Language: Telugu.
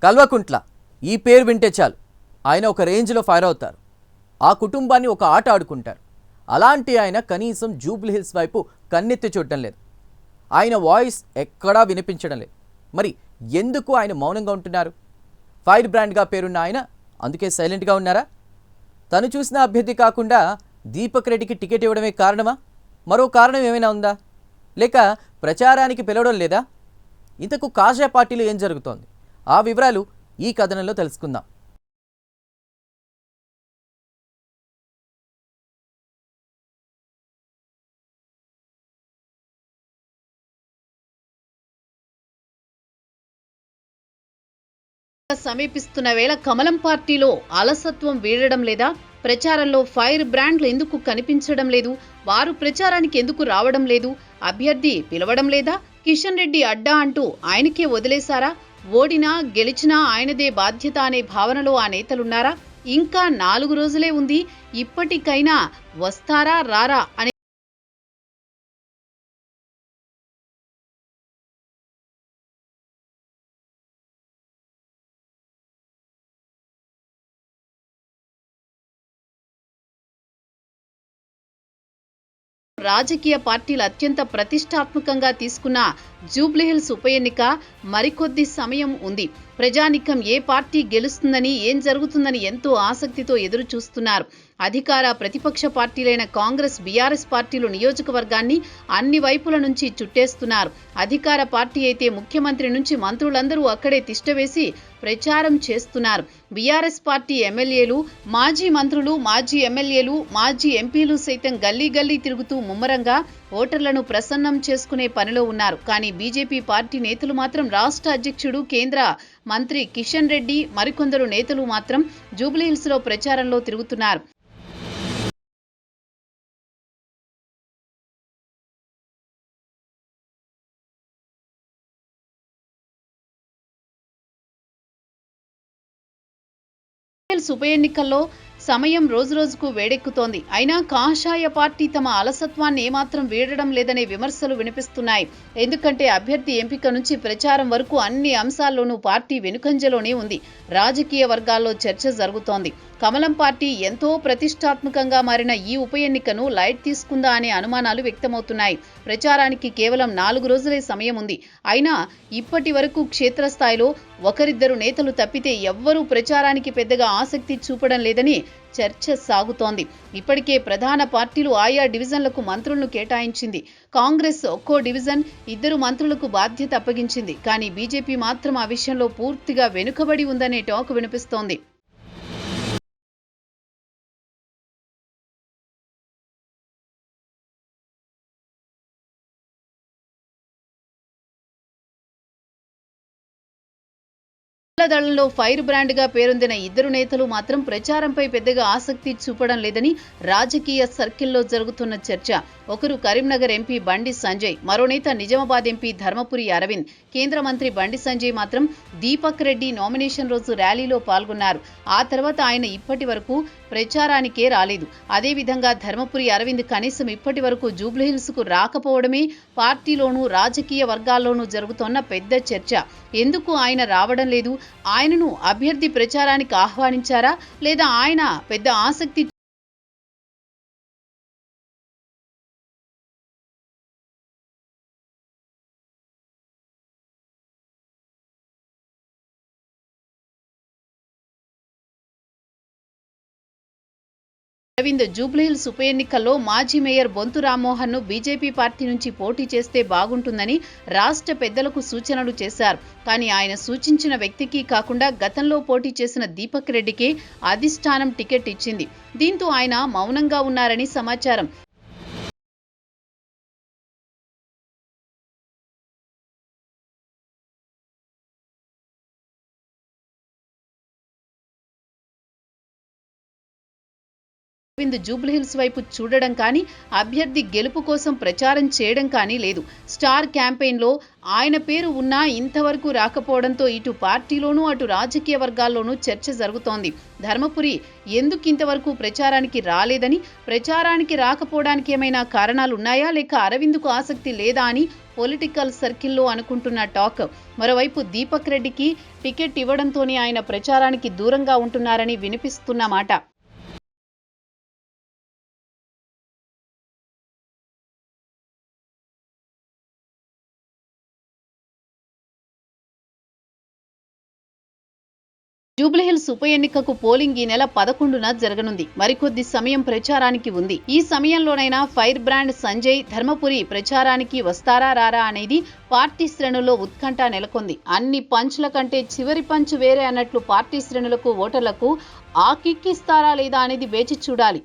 కల్వకుంట్ల ఈ పేరు వింటే చాలు ఆయన ఒక రేంజ్లో ఫైర్ అవుతారు. ఆ కుటుంబాన్ని ఒక ఆట ఆడుకుంటారు. అలాంటి ఆయన కనీసం జూబ్లీ హిల్స్ వైపు కన్నెత్తి చూడటం లేదు. ఆయన వాయిస్ ఎక్కడా వినిపించడం లేదు. మరి ఎందుకు ఆయన మౌనంగా ఉంటున్నారు? ఫైర్ బ్రాండ్గా పేరున్న ఆయన అందుకే సైలెంట్గా ఉన్నారా? తను చూసిన అభ్యర్థి కాకుండా దీపక్ రెడ్డికి టికెట్ ఇవ్వడమే కారణమా? మరో కారణం ఏమైనా ఉందా? లేక ప్రచారానికి పిలవడం లేదా? ఇంతకు కాషాయ పార్టీలో ఏం జరుగుతోంది? ఆ వివరాలు ఈ కథనంలో తెలుసుకుందాం. సమీపిస్తున్న వేళ కమలం పార్టీలో అలసత్వం వీడడం లేదా? ప్రచారంలో ఫైర్ బ్రాండ్లు ఎందుకు కనిపించడం లేదు? వారు ప్రచారానికి ఎందుకు రావడం లేదు? అభ్యర్థి పిలవడం లేదా? కిషన్ రెడ్డి అడ్డా అంటూ ఆయనకే వదిలేశారా? ఓడినా గెలిచినా ఆయనదే బాధ్యత అనే భావనలో ఆ నేతలున్నారా? ఇంకా 4 రోజులే ఉంది, ఇప్పటికైనా వస్తారా రారా అనే రాజకీయ పార్టీలు అత్యంత ప్రతిష్టాత్మకంగా తీసుకున్న జూబ్లీహిల్స్ ఉప ఎన్నిక మరికొద్ది సమయం ఉంది. ప్రజానికం ఏ పార్టీ గెలుస్తుందని, ఏం జరుగుతుందని ఎంతో ఆసక్తితో ఎదురు చూస్తున్నారు. అధికార ప్రతిపక్ష పార్టీలైన కాంగ్రెస్, బీఆర్ఎస్ పార్టీలు నియోజకవర్గాన్ని అన్ని వైపుల నుంచి చుట్టేస్తున్నారు. అధికార పార్టీ అయితే ముఖ్యమంత్రి నుంచి మంత్రులందరూ అక్కడే తిష్టవేసి ప్రచారం చేస్తున్నారు. బీఆర్ఎస్ పార్టీ ఎమ్మెల్యేలు, మాజీ మంత్రులు, మాజీ ఎమ్మెల్యేలు, మాజీ ఎంపీలు సైతం గల్లీ గల్లీ తిరుగుతూ ముమ్మరంగా ఓటర్లను ప్రసన్నం చేసుకునే పనిలో ఉన్నారు. కానీ బీజేపీ పార్టీ నేతలు మాత్రం, రాష్ట్ర అధ్యక్షుడు, కేంద్ర మంత్రి కిషన్ రెడ్డి మరికొందరు నేతలు మాత్రం జూబ్లీహిల్స్లో ప్రచారంలో తిరుగుతున్నారు. ఉప ఎన్నికల్లో సమయం రోజురోజుకు వేడెక్కుతోంది. అయినా కాషాయ పార్టీ తమ అలసత్వాన్ని ఏమాత్రం వీడడం లేదనే విమర్శలు వినిపిస్తున్నాయి. ఎందుకంటే అభ్యర్థి ఎంపిక నుంచి ప్రచారం వరకు అన్ని అంశాల్లోనూ పార్టీ వెనుకంజలోనే ఉంది. రాజకీయ వర్గాల్లో చర్చ జరుగుతోంది. కమలం పార్టీ ఎంతో ప్రతిష్టాత్మకంగా మారిన ఈ ఉప ఎన్నికను లైట్ తీసుకుందా అనే అనుమానాలు వ్యక్తమవుతున్నాయి. ప్రచారానికి కేవలం 4 రోజులే సమయం ఉంది. అయినా ఇప్పటి వరకు క్షేత్రస్థాయిలో ఒకరిద్దరు నేతలు తప్పితే ఎవ్వరూ ప్రచారానికి పెద్దగా ఆసక్తి చూపడం లేదని చర్చ సాగుతోంది. ఇప్పటికే ప్రధాన పార్టీలు ఆయా డివిజన్లకు మంత్రులను కేటాయించింది. కాంగ్రెస్ ఒక్కో డివిజన్ 2 మంత్రులకు బాధ్యత అప్పగించింది. కానీ బీజేపీ మాత్రం ఆ విషయంలో పూర్తిగా వెనుకబడి ఉందనే టాక్ వినిపిస్తోంది. దళంలో ఫైర్ బ్రాండ్ గా పేరొందిన 2 నేతలు మాత్రం ప్రచారంపై పెద్దగా ఆసక్తి చూపడం లేదని రాజకీయ సర్కిల్లో జరుగుతున్న చర్చ. ఒకరు కరీంనగర్ ఎంపీ బండి సంజయ్, మరో నేత నిజామాబాద్ ఎంపీ ధర్మపురి అరవింద్. కేంద్ర మంత్రి బండి సంజయ్ మాత్రం దీపక్ రెడ్డి నామినేషన్ రోజు ర్యాలీలో పాల్గొన్నారు. ఆ తర్వాత ఆయన ఇప్పటి వరకు ప్రచారానికే రాలేదు. అదేవిధంగా ధర్మపురి అరవింద్ కనీసం ఇప్పటి వరకు జూబ్లీహిల్స్ కు రాకపోవడమే పార్టీలోనూ రాజకీయ వర్గాల్లోనూ జరుగుతోన్న పెద్ద చర్చ. ఎందుకు ఆయన రావడం లేదు? ఆయనను అభ్యర్థి ప్రచారానికి ఆహ్వానించారా, లేదా ఆయన పెద్ద ఆసక్తి అరవింద్ జూబ్లీహిల్స్ ఉప ఎన్నికల్లో మాజీ మేయర్ బొంతు రామ్మోహన్ ను బీజేపీ పార్టీ నుంచి పోటీ చేస్తే బాగుంటుందని రాష్ట్ర పెద్దలకు సూచనలు చేశారు. కానీ ఆయన సూచించిన వ్యక్తికి కాకుండా గతంలో పోటీ చేసిన దీపక్ రెడ్డికే అధిష్టానం టికెట్ ఇచ్చింది. దీంతో ఆయన మౌనంగా ఉన్నారని సమాచారం. అరవింద్ జూబ్లీహిల్స్ వైపు చూడడం కానీ అభ్యర్థి గెలుపు కోసం ప్రచారం చేయడం కానీ లేదు. స్టార్ క్యాంపెయిన్లో ఆయన పేరు ఉన్నా ఇంతవరకు రాకపోవడంతో ఇటు పార్టీలోనూ అటు రాజకీయ వర్గాల్లోనూ చర్చ జరుగుతోంది. ధర్మపురి ఎందుకు ఇంతవరకు ప్రచారానికి రాలేదని, ప్రచారానికి రాకపోవడానికి ఏమైనా కారణాలు ఉన్నాయా లేక అరవింద్కు ఆసక్తి లేదా అని పొలిటికల్ సర్కిల్లో అనుకుంటున్న టాక్. మరోవైపు దీపక్ రెడ్డికి టికెట్ ఇవ్వడంతోనే ఆయన ప్రచారానికి దూరంగా ఉంటున్నారని వినిపిస్తున్న మాట. జూబ్లీహిల్స్ ఉప ఎన్నికకు పోలింగ్ ఈ నెల 11న జరగనుంది. మరికొద్ది సమయం ప్రచారానికి ఉంది. ఈ సమయంలోనైనా ఫైర్ బ్రాండ్ సంజయ్ ధర్మపురి ప్రచారానికి వస్తారా రారా అనేది పార్టీ శ్రేణుల్లో ఉత్కంఠ నెలకొంది. అన్ని పంచుల కంటే చివరి పంచు వేరే అన్నట్లు పార్టీ శ్రేణులకు, ఓటర్లకు ఆ కిక్ ఇస్తారా లేదా అనేది వేచి చూడాలి.